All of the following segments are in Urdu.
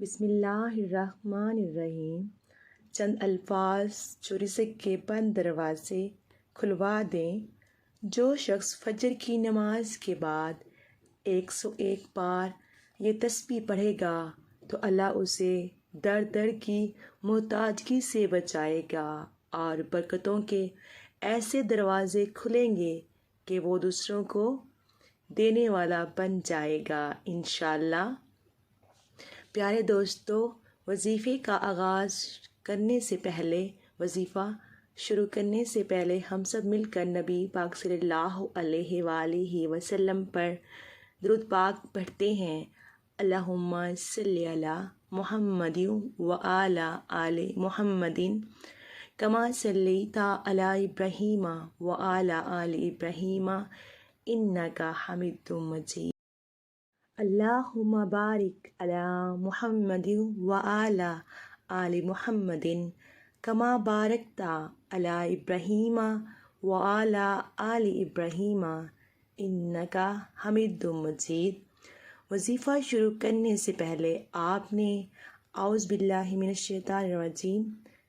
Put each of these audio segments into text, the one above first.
بسم اللہ الرحمن الرحیم۔ چند الفاظ جو رزق کے بند دروازے کھلوا دیں۔ جو شخص فجر کی نماز کے بعد 101 بار یہ تسبیح پڑھے گا تو اللہ اسے در در کی محتاجگی سے بچائے گا اور برکتوں کے ایسے دروازے کھلیں گے کہ وہ دوسروں کو دینے والا بن جائے گا انشاءاللہ۔ پیارے دوستو، وظیفے کا آغاز کرنے سے پہلے، وظیفہ شروع کرنے سے پہلے ہم سب مل کر نبی پاک صلی اللہ علیہ وآلہ وسلم پر درود پاک پڑھتے ہیں۔ اللہم صلی علی محمد وعلی آل محمد کما صلیت علی ابراہیم وعلی آل ابراہیم انک حمید مجید۔ اللہم بارک علی محمد وعلی آل محمد کما بارکت علی ابراہیم وعلی آل ابراہیم انک حمید مجید۔ وظیفہ شروع کرنے سے پہلے آپ نے اعوذ باللہ من الشیطان الرجیم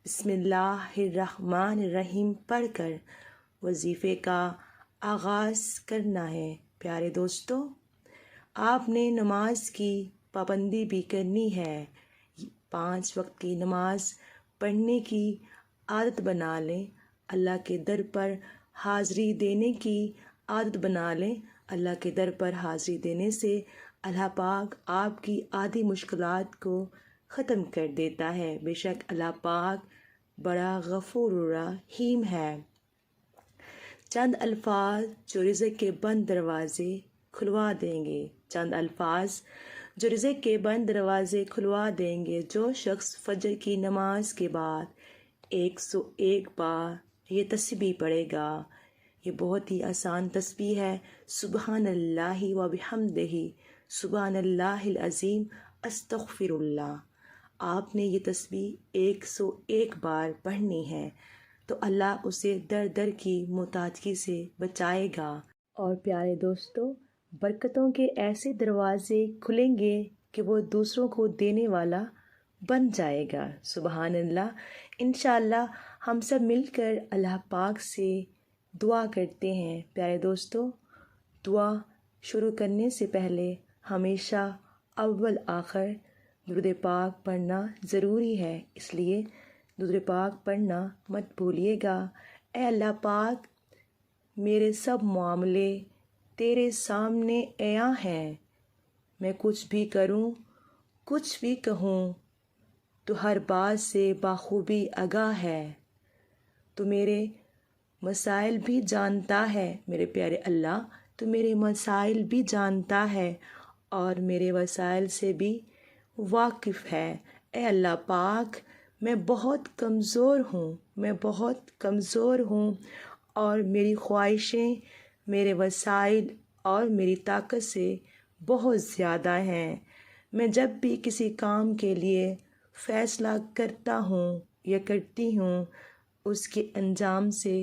بسم اللہ الرحمن الرحیم پڑھ کر وظیفے کا آغاز کرنا ہے۔ پیارے دوستو، آپ نے نماز کی پابندی بھی کرنی ہے۔ 5 وقت کی نماز پڑھنے کی عادت بنا لیں۔ اللہ کے در پر حاضری دینے کی عادت بنا لیں۔ اللہ کے در پر حاضری دینے سے اللہ پاک آپ کی آدھی مشکلات کو ختم کر دیتا ہے۔ بے شک اللہ پاک بڑا غفور رحیم ہے۔ چند الفاظ جو رزق کے بند دروازے کھلوا دیں گے۔ چند الفاظ جو رزق کے بند دروازے کھلوا دیں گے۔ جو شخص فجر کی نماز کے بعد 101 بار یہ تسبیح پڑھے گا۔ یہ بہت ہی آسان تسبیح ہے۔ سبحان اللہ و بحمدہ سبحان اللہ العظیم استغفر اللہ۔ آپ نے یہ تسبیح 101 بار پڑھنی ہے تو اللہ اسے در در کی محتاجگی سے بچائے گا۔ اور پیارے دوستو، برکتوں کے ایسے دروازے کھلیں گے کہ وہ دوسروں کو دینے والا بن جائے گا۔ سبحان اللہ۔ انشاءاللہ ہم سب مل کر اللہ پاک سے دعا کرتے ہیں۔ پیارے دوستو، دعا شروع کرنے سے پہلے ہمیشہ اول آخر درود پاک پڑھنا ضروری ہے، اس لیے درود پاک پڑھنا مت بھولیے گا۔ اے اللہ پاک، میرے سب معاملے تیرے سامنے عیاں ہیں۔ میں کچھ بھی کروں، کچھ بھی کہوں، تو ہر بات سے بخوبی آگاہ ہے۔ تو میرے مسائل بھی جانتا ہے میرے پیارے اللہ، تو میرے مسائل بھی جانتا ہے اور میرے وسائل سے بھی واقف ہے۔ اے اللہ پاک، میں بہت کمزور ہوں، میں بہت کمزور ہوں اور میری خواہشیں میرے وسائل اور میری طاقت سے بہت زیادہ ہیں۔ میں جب بھی کسی کام کے لیے فیصلہ کرتا ہوں یا کرتی ہوں، اس کے انجام سے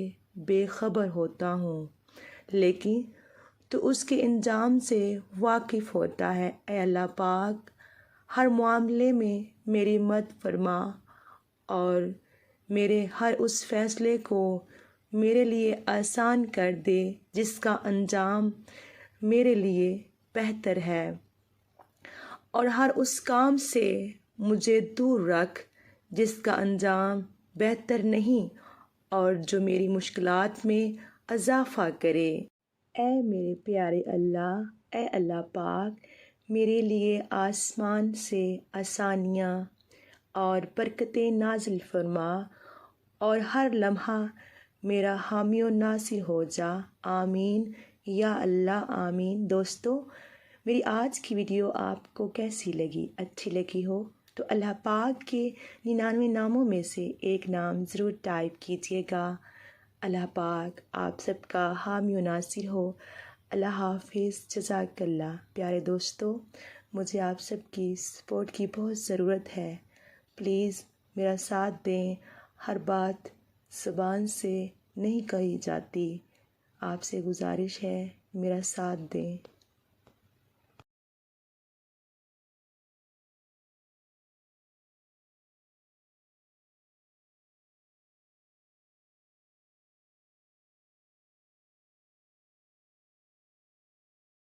بے خبر ہوتا ہوں، لیکن تو اس کے انجام سے واقف ہوتا ہے۔ اے اللہ پاک، ہر معاملے میں میری مدد فرما اور میرے ہر اس فیصلے کو میرے لیے آسان کر دے جس کا انجام میرے لیے بہتر ہے، اور ہر اس کام سے مجھے دور رکھ جس کا انجام بہتر نہیں اور جو میری مشکلات میں اضافہ کرے۔ اے میرے پیارے اللہ، اے اللہ پاک، میرے لیے آسمان سے آسانیاں اور برکتیں نازل فرما اور ہر لمحہ میرا حامی و ناصر ہو جا۔ آمین یا اللہ آمین۔ دوستو، میری آج کی ویڈیو آپ کو کیسی لگی؟ اچھی لگی ہو تو اللہ پاک کے 99 ناموں میں سے ایک نام ضرور ٹائپ کیجیے گا۔ اللہ پاک آپ سب کا حامی و ناصر ہو۔ اللہ حافظ، جزاک اللہ۔ پیارے دوستو، مجھے آپ سب کی سپورٹ کی بہت ضرورت ہے۔ پلیز میرا ساتھ دیں۔ ہر بات زبان سے نہیں کہی جاتی، آپ سے گزارش ہے میرا ساتھ دیں۔